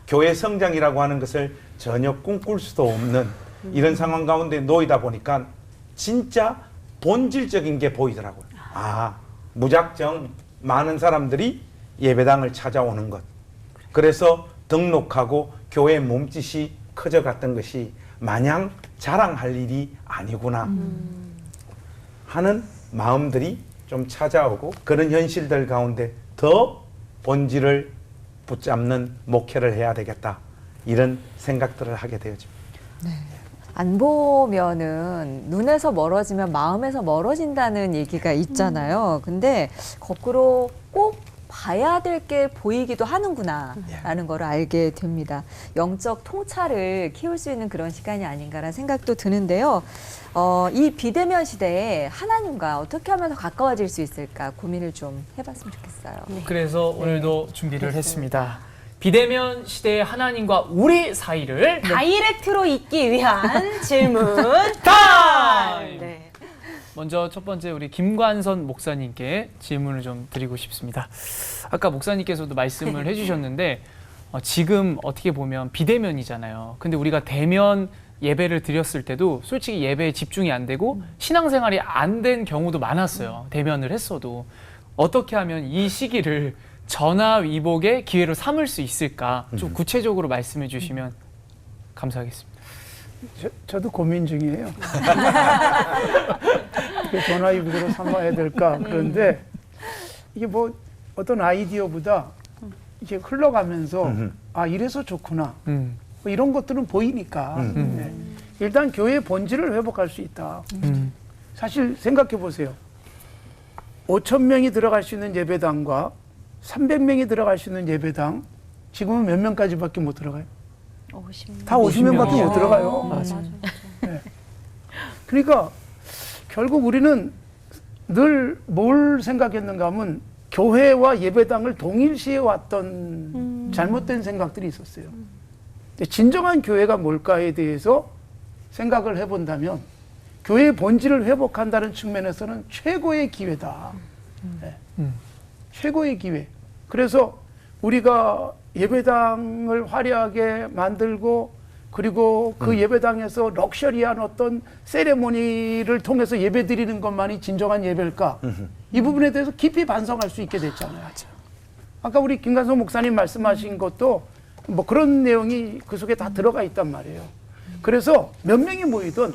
교회 성장이라고 하는 것을 전혀 꿈꿀 수도 없는 이런 상황 가운데 놓이다 보니까 진짜 본질적인 게 보이더라고요. 아, 무작정 많은 사람들이 예배당을 찾아오는 것. 그래서 등록하고 교회 몸짓이 커져갔던 것이 마냥 자랑할 일이 아니구나 하는 마음들이 좀 찾아오고, 그런 현실들 가운데 더 본질을 붙잡는 목회를 해야 되겠다, 이런 생각들을 하게 되어집니다. 안 보면은 눈에서 멀어지면 마음에서 멀어진다는 얘기가 있잖아요. 근데 거꾸로 꼭 봐야 될 게 보이기도 하는구나라는 걸 알게 됩니다. 영적 통찰을 키울 수 있는 그런 시간이 아닌가라는 생각도 드는데요. 이 비대면 시대에 하나님과 어떻게 하면 더 가까워질 수 있을까 고민을 좀 해봤으면 좋겠어요. 그래서 오늘도 준비를 했습니다. 비대면 시대의 하나님과 우리 사이를 다이렉트로 잇기 위한 질문 타임! 네. 먼저 첫 번째 우리 김관선 목사님께 질문을 좀 드리고 싶습니다. 아까 목사님께서도 말씀을 해주셨는데 지금 어떻게 보면 비대면이잖아요. 근데 우리가 대면 예배를 드렸을 때도 솔직히 예배에 집중이 안 되고 신앙생활이 안 된 경우도 많았어요. 대면을 했어도. 어떻게 하면 이 시기를 전화위복의 기회로 삼을 수 있을까? 좀 구체적으로 말씀해 주시면. 감사하겠습니다. 저도 고민 중이에요. 이게 전화위복으로 삼아야 될까? 그런데 이게 뭐 어떤 아이디어보다 이게 흘러가면서 아 이래서 좋구나. 뭐 이런 것들은 보이니까 네. 일단 교회의 본질을 회복할 수 있다. 사실 생각해 보세요. 5천 명이 들어갈 수 있는 예배당과 300명이 들어갈 수 있는 예배당 지금은 몇 명까지밖에 못 들어가요? 50명. 다 50명밖에 못 들어가요. 맞아. 네. 그러니까 결국 우리는 늘 뭘 생각했는가 하면 교회와 예배당을 동일시해 왔던 잘못된 생각들이 있었어요. 근데 진정한 교회가 뭘까에 대해서 생각을 해본다면 교회의 본질을 회복한다는 측면에서는 최고의 기회다. 네. 최고의 기회. 그래서 우리가 예배당을 화려하게 만들고 그리고 그 예배당에서 럭셔리한 어떤 세레모니를 통해서 예배 드리는 것만이 진정한 예배일까? 이 부분에 대해서 깊이 반성할 수 있게 됐잖아요. 아까 우리 김관성 목사님 말씀하신 것도 뭐 그런 내용이 그 속에 다 들어가 있단 말이에요. 그래서 몇 명이 모이든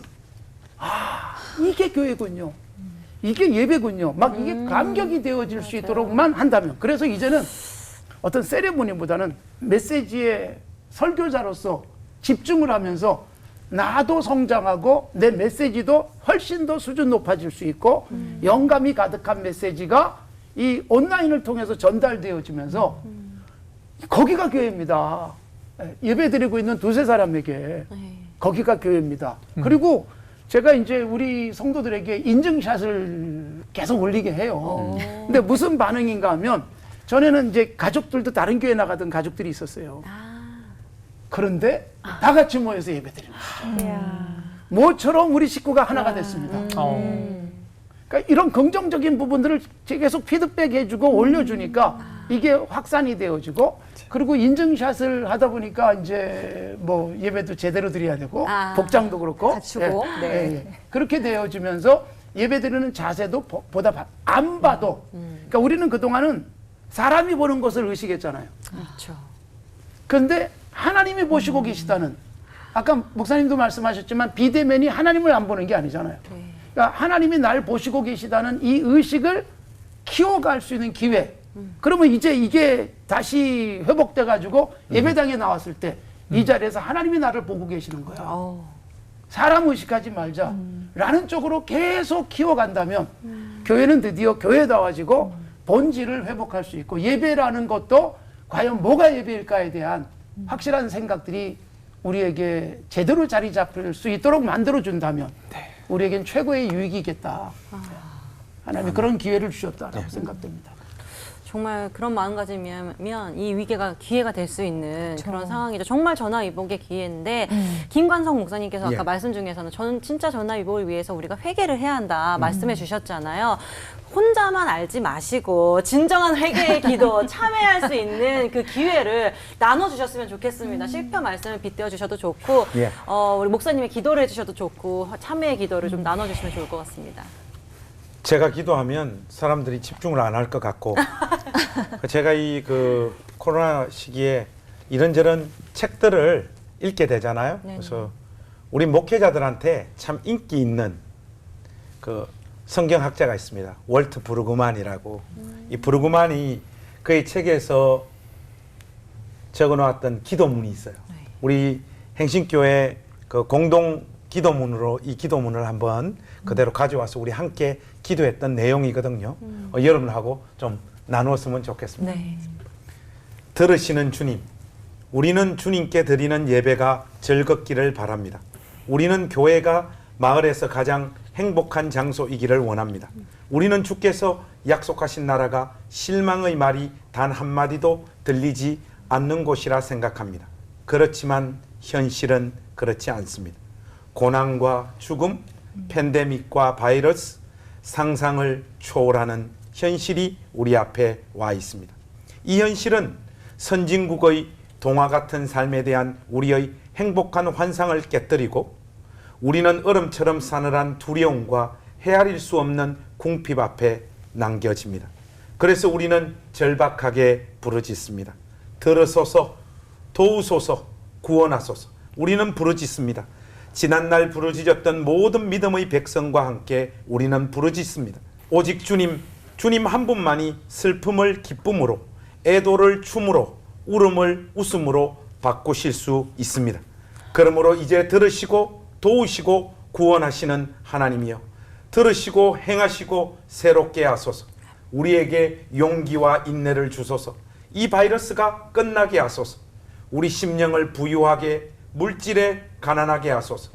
아 이게 교회군요. 이게 예배군요. 막 이게 감격이 되어질 수 있도록만 한다면 그래서 이제는 어떤 세레모니보다는 메시지의 설교자로서 집중을 하면서 나도 성장하고 내 메시지도 훨씬 더 수준 높아질 수 있고 영감이 가득한 메시지가 이 온라인을 통해서 전달되어지면서 거기가 교회입니다. 예배 드리고 있는 두세 사람에게 거기가 교회입니다. 그리고 제가 이제 우리 성도들에게 인증샷을 계속 올리게 해요. 근데 무슨 반응인가 하면 전에는 이제 가족들도 다른 교회 나가던 가족들이 있었어요. 그런데 다 같이 모여서 예배 드리는 거죠. 모처럼 우리 식구가 하나가 됐습니다. 그러니까 이런 긍정적인 부분들을 계속 피드백 해주고 올려주니까 이게 확산이 되어지고 그리고 인증샷을 하다 보니까 이제 뭐 예배도 제대로 드려야 되고 복장도 그렇고 갖추고 예, 예, 예. 그렇게 되어지면서 예배 드리는 자세도 보다 안 봐도 그러니까 우리는 그동안은 사람이 보는 것을 의식했잖아요. 그렇죠. 그런데 하나님이 보시고 계시다는 아까 목사님도 말씀하셨지만 비대면이 하나님을 안 보는 게 아니잖아요. 그러니까 하나님이 날 보시고 계시다는 이 의식을 키워갈 수 있는 기회. 그러면 이제 이게 다시 회복돼 가지고 예배당에 나왔을 때 이 자리에서 하나님이 나를 보고 계시는 거야. 사람 의식하지 말자 라는 쪽으로 계속 키워간다면 교회는 드디어 교회다워지고 본질을 회복할 수 있고 예배라는 것도 과연 뭐가 예배일까에 대한 확실한 생각들이 우리에게 제대로 자리 잡힐 수 있도록 만들어준다면 우리에겐 최고의 유익이겠다. 하나님이 그런 기회를 주셨다라고 생각됩니다. 정말 그런 마음가짐이면 이 위기가 기회가 될 수 있는 그런 상황이죠. 정말 전화위복의 기회인데 김관성 목사님께서 아까 말씀 중에서는 저는 진짜 전화위복을 위해서 우리가 회개를 해야 한다 말씀해 주셨잖아요. 혼자만 알지 마시고 진정한 회개의 기도 참여할 수 있는 그 기회를 나눠주셨으면 좋겠습니다. 실패 말씀을 빗대어 주셔도 좋고 우리 목사님의 기도를 해주셔도 좋고 참여의 기도를 좀 나눠주시면 좋을 것 같습니다. 제가 기도하면 사람들이 집중을 안 할 것 같고 제가 이 그 코로나 시기에 이런저런 책들을 읽게 되잖아요. 그래서 우리 목회자들한테 참 인기 있는 그 성경학자가 있습니다. 월트 브루그만이라고. 이 브루그만이 그의 책에서 적어놓았던 기도문이 있어요. 우리 행신교회 그 공동 기도문으로 이 기도문을 한번 그대로 가져와서 우리 함께 기도했던 내용이거든요. 여러분하고 좀 나누었으면 좋겠습니다. 들으시는 주님, 우리는 주님께 드리는 예배가 즐겁기를 바랍니다. 우리는 교회가 마을에서 가장 행복한 장소이기를 원합니다. 우리는 주께서 약속하신 나라가 실망의 말이 단 한마디도 들리지 않는 곳이라 생각합니다. 그렇지만 현실은 그렇지 않습니다. 고난과 죽음, 팬데믹과 바이러스, 상상을 초월하는 현실이 우리 앞에 와 있습니다. 이 현실은 선진국의 동화 같은 삶에 대한 우리의 행복한 환상을 깨뜨리고 우리는 얼음처럼 싸늘한 두려움과 헤아릴 수 없는 궁핍 앞에 남겨집니다. 그래서 우리는 절박하게 부르짖습니다. 들으소서, 도우소서, 구원하소서. 우리는 부르짖습니다. 지난날 부르짖었던 모든 믿음의 백성과 함께 우리는 부르짖습니다. 오직 주님 한 분만이 슬픔을 기쁨으로, 애도를 춤으로, 울음을 웃음으로 바꾸실 수 있습니다. 그러므로 이제 들으시고 도우시고 구원하시는 하나님이여, 들으시고 행하시고 새롭게 하소서. 우리에게 용기와 인내를 주소서. 이 바이러스가 끝나게 하소서. 우리 심령을 부유하게, 물질에 가난하게 하소서.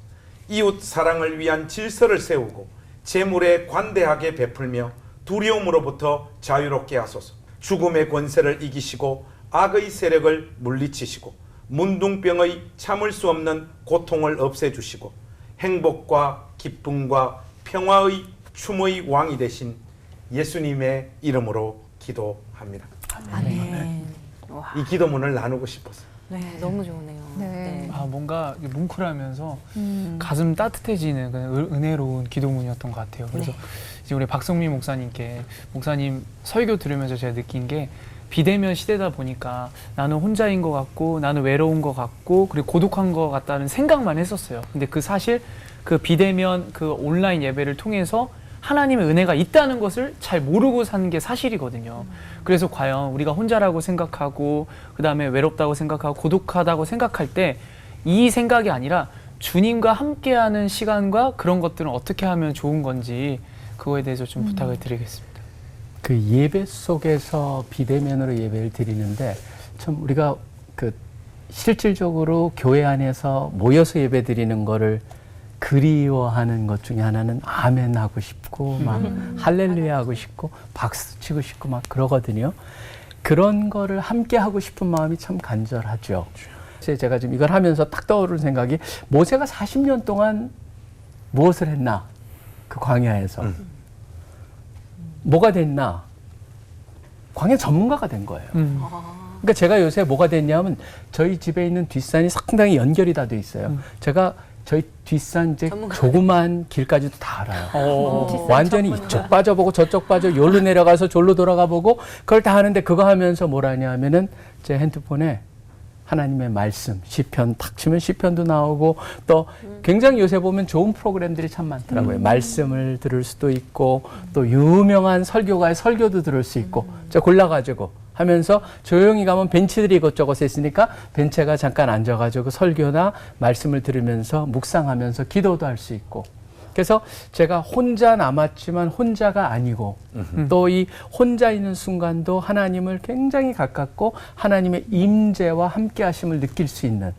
이웃 사랑을 위한 질서를 세우고 재물에 관대하게 베풀며 두려움으로부터 자유롭게 하소서. 죽음의 권세를 이기시고 악의 세력을 물리치시고 문둥병의 참을 수 없는 고통을 없애주시고 행복과 기쁨과 평화의 춤의 왕이 되신 예수님의 이름으로 기도합니다. 아멘. 와, 이 기도문을 나누고 싶었어요. 네, 너무 좋네요. 네. 아, 뭔가 뭉클하면서 가슴 따뜻해지는 그런 은혜로운 기도문이었던 것 같아요. 그래서 이제 우리 박성민 목사님께, 목사님 설교 들으면서 제가 느낀 게, 비대면 시대다 보니까 나는 혼자인 것 같고 나는 외로운 것 같고 그리고 고독한 것 같다는 생각만 했었어요. 근데 그 사실 그 비대면 그 온라인 예배를 통해서 하나님의 은혜가 있다는 것을 잘 모르고 산 게 사실이거든요. 그래서 과연 우리가 혼자라고 생각하고 그 다음에 외롭다고 생각하고 고독하다고 생각할 때 이 생각이 아니라 주님과 함께하는 시간과 그런 것들은 어떻게 하면 좋은 건지 그거에 대해서 좀 부탁을 드리겠습니다. 그 예배 속에서 비대면으로 예배를 드리는데 참 우리가 그 실질적으로 교회 안에서 모여서 예배 드리는 거를 그리워하는 것 중에 하나는 아멘 하고 싶고 막 할렐루야 하고 싶고 박수 치고 싶고 막 그러거든요. 그런 거를 함께 하고 싶은 마음이 참 간절하죠. 그래서 제가 지금 이걸 하면서 딱 떠오르는 생각이, 모세가 40년 동안 무엇을 했나? 그 광야에서. 뭐가 됐나? 광야 전문가가 된 거예요. 그러니까 제가 요새 뭐가 됐냐면 저희 집에 있는 뒷산이 상당히 연결이 다 돼 있어요. 제가 저희 뒷산 이제 조그만 길까지도 다 알아요. 완전히 이쪽 빠져보고 저쪽 빠져 요로 내려가서 졸로 돌아가 보고 그걸 다 하는데, 그거 하면서 뭘 하냐 하면은 제 핸드폰에 하나님의 말씀, 시편 탁 치면 시편도 나오고, 또 굉장히 요새 보면 좋은 프로그램들이 참 많더라고요. 말씀을 들을 수도 있고 또 유명한 설교가의 설교도 들을 수 있고, 제가 골라가지고 하면서 조용히 가면 벤치들이 이것저것 있으니까 벤치가 잠깐 앉아가지고 설교나 말씀을 들으면서 묵상하면서 기도도 할 수 있고, 그래서 제가 혼자 남았지만 혼자가 아니고 또 이 혼자 있는 순간도 하나님을 굉장히 가깝고 하나님의 임재와 함께 하심을 느낄 수 있는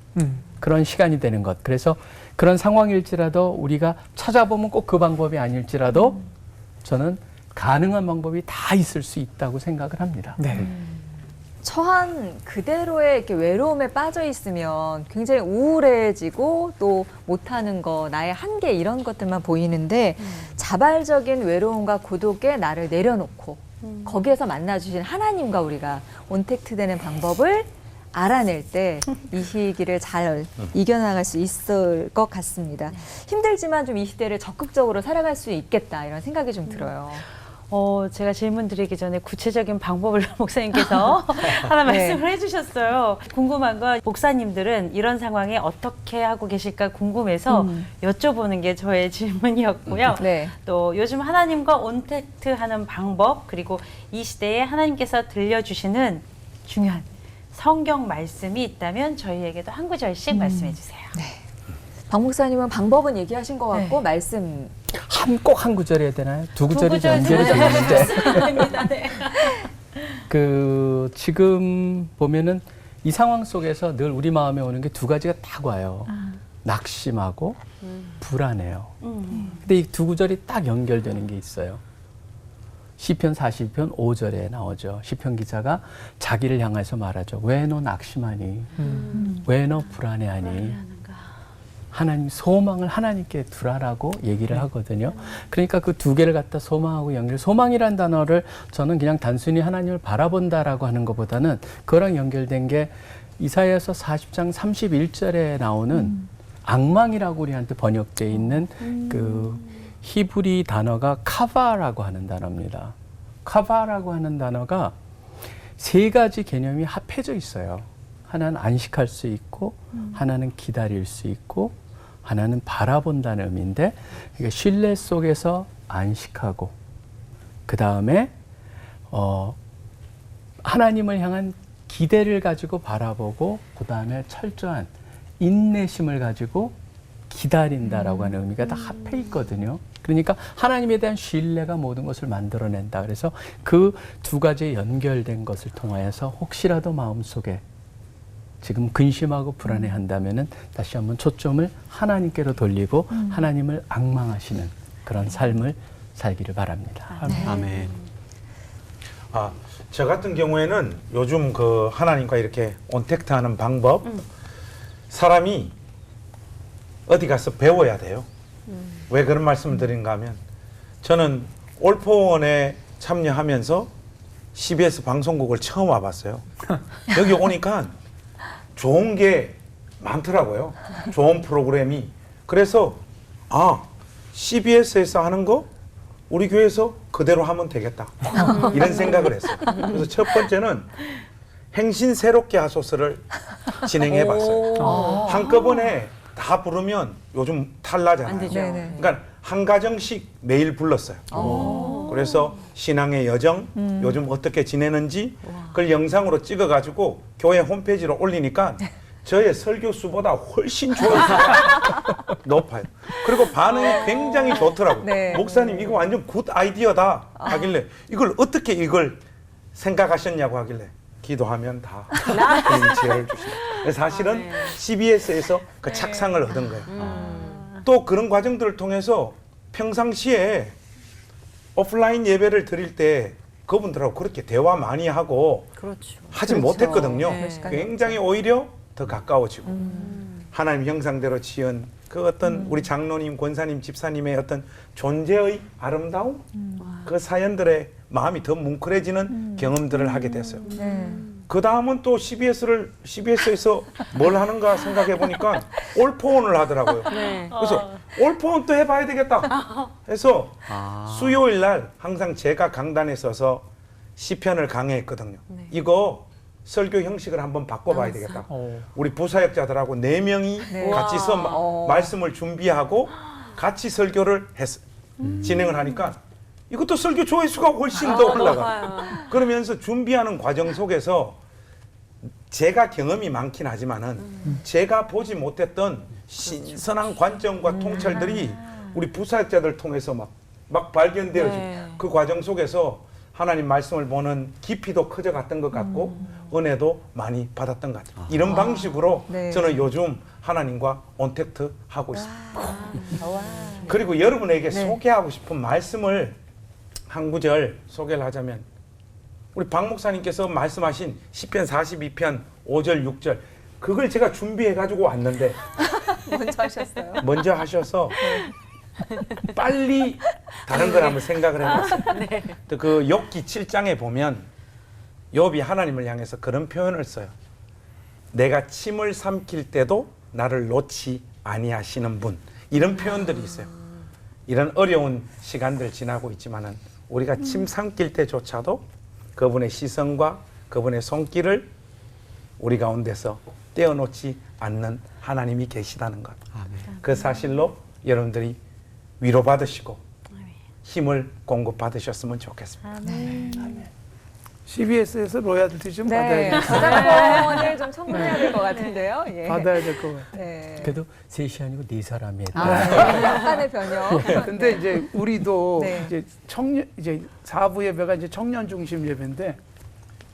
그런 시간이 되는 것. 그래서 그런 상황일지라도 우리가 찾아보면 꼭 그 방법이 아닐지라도 저는 가능한 방법이 다 있을 수 있다고 생각을 합니다. 네. 처한 그대로의 이렇게 외로움에 빠져 있으면 굉장히 우울해지고 또 못하는 거, 나의 한계 이런 것들만 보이는데 자발적인 외로움과 고독에 나를 내려놓고 거기에서 만나주신 하나님과 우리가 온택트되는 방법을 알아낼 때 이 시기를 잘 이겨나갈 수 있을 것 같습니다. 힘들지만 좀 이 시대를 적극적으로 살아갈 수 있겠다 이런 생각이 좀 들어요. 제가 질문 드리기 전에 구체적인 방법을 목사님께서 하나 말씀을 해주셨어요. 궁금한 건 목사님들은 이런 상황에 어떻게 하고 계실까 궁금해서 여쭤보는 게 저의 질문이었고요. 네. 또 요즘 하나님과 온택트하는 방법, 그리고 이 시대에 하나님께서 들려주시는 중요한 성경 말씀이 있다면 저희에게도 한 구절씩 말씀해 주세요. 박 목사님은 방법은 얘기하신 것 같고 말씀 꼭 한 구절 해야 되나요? 두 구절이 연결이 되는데. 네. 그 지금 보면은 이 상황 속에서 늘 우리 마음에 오는 게 두 가지가 딱 와요. 낙심하고 불안해요. 근데 이 두 구절이 딱 연결되는 게 있어요. 시편 40편 5절에 나오죠. 시편 기자가 자기를 향해서 말하죠. 왜 너 낙심하니? 왜 너 불안해하니? 하나님, 소망을 하나님께 두라라고 얘기를 하거든요. 그러니까 그 두 개를 갖다 소망하고 연결, 소망이란 단어를 저는 그냥 단순히 하나님을 바라본다라고 하는 것보다는 그거랑 연결된 게 이사야서 40장 31절에 나오는 악망이라고 우리한테 번역되어 있는 그 히브리 단어가 카바라고 하는 단어입니다. 카바라고 하는 단어가 세 가지 개념이 합해져 있어요. 하나는 안식할 수 있고 하나는 기다릴 수 있고 하나는 바라본다는 의미인데 그러니까 신뢰 속에서 안식하고 그 다음에 하나님을 향한 기대를 가지고 바라보고 그 다음에 철저한 인내심을 가지고 기다린다라고 하는 의미가 다 합해 있거든요. 그러니까 하나님에 대한 신뢰가 모든 것을 만들어낸다. 그래서 그 두 가지 연결된 것을 통하여서 혹시라도 마음속에 지금 근심하고 불안해한다면은 다시 한번 초점을 하나님께로 돌리고 하나님을 앙망하시는 그런 삶을 살기를 바랍니다. 아멘. 저 같은 경우에는 요즘 그 하나님과 이렇게 온택트하는 방법 사람이 어디 가서 배워야 돼요. 왜 그런 말씀을 드린가 하면 저는 올포원에 참여하면서 CBS 방송국을 처음 와봤어요. 여기 오니까 좋은 게 많더라고요. 좋은 프로그램이. 그래서 CBS에서 하는 거 우리 교회에서 그대로 하면 되겠다. 이런 생각을 했어요. 그래서 첫 번째는 행신 새롭게 하소서를 진행해 봤어요. 한꺼번에 다 부르면 요즘 탈나잖아요. 안 되죠. 그러니까 한 가정씩 매일 불렀어요. 그래서 신앙의 여정, 요즘 어떻게 지내는지 그걸 영상으로 찍어가지고 교회 홈페이지로 올리니까 저의 설교 수보다 훨씬 좋아요. 높아요. 그리고 반응이 굉장히 좋더라고요. 네. 목사님 이거 완전 굿 아이디어다 하길래 이걸 어떻게 이걸 생각하셨냐고 하길래 기도하면 다 지혜를 주신다. 그래서 사실은 CBS에서 그 착상을 얻은 거예요. 또 그런 과정들을 통해서 평상시에 오프라인 예배를 드릴 때 그분들하고 그렇게 대화 많이 하고 그렇죠. 하지 못했거든요. 네. 굉장히 오히려 더 가까워지고 하나님 형상대로 지은 그 어떤 우리 장로님, 권사님, 집사님의 어떤 존재의 아름다움 그 사연들의 마음이 더 뭉클해지는 경험들을 하게 됐어요. 그 다음은 또 CBS에서 뭘 하는가 생각해 보니까 올포원을 하더라고요. 그래서 올포원 또 해봐야 되겠다 해서 수요일 날 항상 제가 강단에 서서 시편을 강해했거든요. 이거 설교 형식을 한번 바꿔봐야 되겠다. 우리 부사역자들하고 4명이 같이 서 말씀을 준비하고 같이 설교를 진행을 하니까 이것도 설교 조회수가 훨씬 더 올라가. 그러면서 준비하는 과정 속에서 제가 경험이 많긴 하지만은 제가 보지 못했던 신선한 관점과 통찰들이 우리 부사역자들 통해서 막 발견되어지고 그 과정 속에서 하나님 말씀을 보는 깊이도 커져갔던 것 같고 은혜도 많이 받았던 것 같아요. 이런 방식으로 저는 요즘 하나님과 온택트 하고 있습니다. 그리고 여러분에게 소개하고 싶은 말씀을 한 구절 소개를 하자면 우리 박 목사님께서 말씀하신 시편 42편 5절 6절 그걸 제가 준비해 가지고 왔는데 먼저 하셨어요. 먼저 하셔서 빨리 다른 걸 한번 생각을 해봤어요. 그 욥기 7장에 보면 욥이 하나님을 향해서 그런 표현을 써요. 내가 침을 삼킬 때도 나를 놓지 아니하시는 분. 이런 표현들이 있어요. 이런 어려운 시간들 지나고 있지만은 우리가 침 삼킬 때조차도 그분의 시선과 그분의 손길을 우리 가운데서 떼어놓지 않는 하나님이 계시다는 것. 그 사실로 여러분들이 위로받으시고 힘을 공급받으셨으면 좋겠습니다. CBS에서 로얄티 좀 네, 받아야 돼. 저작권을 좀 청구해야 될 것 같은데요. 예. 받아야 될 것 같아요. 네. 그래도 셋이 아니고 4사람이 했다. 네, 약간의 변형. 근데 이제 우리도 네. 이제 4부 예배가 이제 청년 중심 예배인데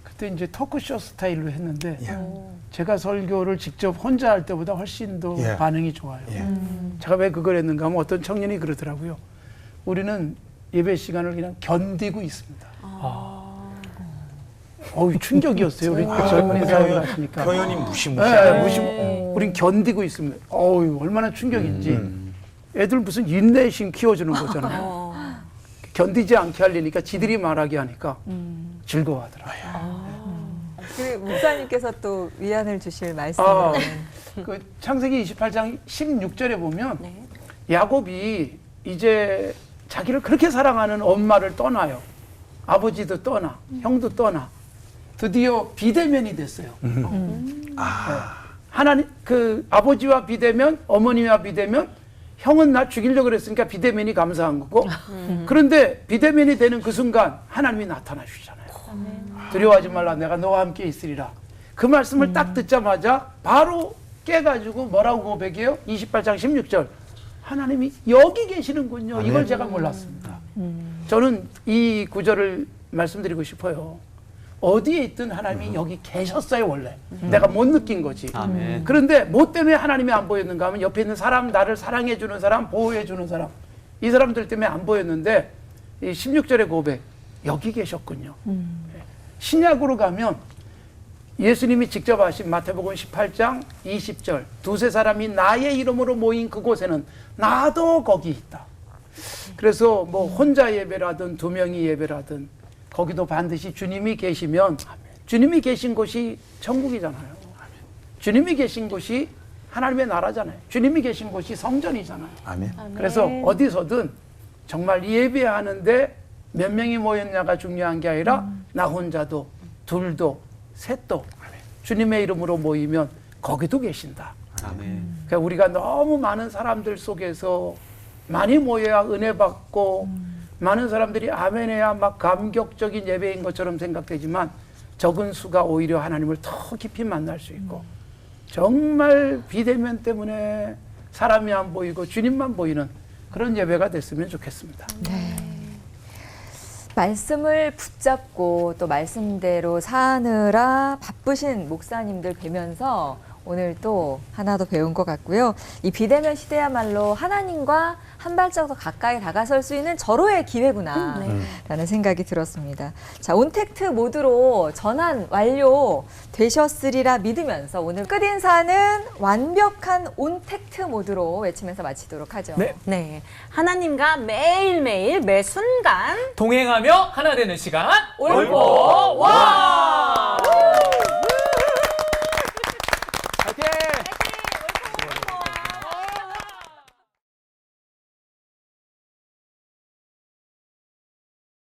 그때 이제 토크쇼 스타일로 했는데 제가 설교를 직접 혼자 할 때보다 훨씬 더 반응이 좋아요. 제가 왜 그걸 했는가 하면 어떤 청년이 그러더라고요. 우리는 예배 시간을 그냥 견디고 있습니다. 충격이었어요. 우리 젊은이 사역을 하시니까. 표현이 무시무시하네요. 우린 견디고 있습니다. 얼마나 충격인지. 애들 무슨 인내심 키워주는 거잖아요. 견디지 않게 하려니까 지들이 말하게 하니까 즐거워하더라고요. 그리고 목사님께서 또 위안을 주실 말씀으로는 그 창세기 28장 16절에 보면 야곱이 이제 자기를 그렇게 사랑하는 엄마를 떠나요. 아버지도 떠나, 형도 떠나. 드디어 비대면이 됐어요. 하나님 그 아버지와 비대면, 어머니와 비대면, 형은 나 죽이려고 그랬으니까 비대면이 감사한 거고. 그런데 비대면이 되는 그 순간 하나님이 나타나 주시잖아요. 두려워하지 말라, 내가 너와 함께 있으리라. 그 말씀을 딱 듣자마자 바로 깨가지고 뭐라고 고백해요? 28장 16절. 하나님이 여기 계시는군요. 이걸 제가 몰랐습니다. 저는 이 구절을 말씀드리고 싶어요. 어디에 있든 하나님이 여기 계셨어요, 원래. 내가 못 느낀 거지. 아멘. 그런데 뭐 때문에 하나님이 안 보였는가 하면 옆에 있는 사람, 나를 사랑해주는 사람, 보호해주는 사람, 이 사람들 때문에 안 보였는데 이 16절의 고백, 여기 계셨군요. 신약으로 가면 예수님이 직접 하신 마태복음 18장 20절, 두세 사람이 나의 이름으로 모인 그곳에는 나도 거기 있다. 그래서 뭐 혼자 예배라든 두 명이 예배라든 거기도 반드시 주님이 계시면, 주님이 계신 곳이 천국이잖아요. 주님이 계신 곳이 하나님의 나라잖아요. 주님이 계신 곳이 성전이잖아요. 아멘. 그래서 어디서든 정말 예배하는데 몇 명이 모였냐가 중요한 게 아니라 나 혼자도 둘도 셋도 주님의 이름으로 모이면 거기도 계신다. 아멘. 그러니까 우리가 너무 많은 사람들 속에서 많이 모여야 은혜 받고 많은 사람들이 아멘해야 막 감격적인 예배인 것처럼 생각되지만 적은 수가 오히려 하나님을 더 깊이 만날 수 있고 정말 비대면 때문에 사람이 안 보이고 주님만 보이는 그런 예배가 됐으면 좋겠습니다. 말씀을 붙잡고 또 말씀대로 사느라 바쁘신 목사님들 뵈면서 오늘 또 하나 더 배운 것 같고요. 이 비대면 시대야말로 하나님과 한 발짝 더 가까이 다가설 수 있는 절호의 기회구나 라는 생각이 들었습니다. 자, 온택트 모드로 전환 완료 되셨으리라 믿으면서 오늘 끝인사는 완벽한 온택트 모드로 외치면서 마치도록 하죠. 네. 네. 하나님과 매일매일 매 순간 동행하며 하나 되는 시간 올보 원!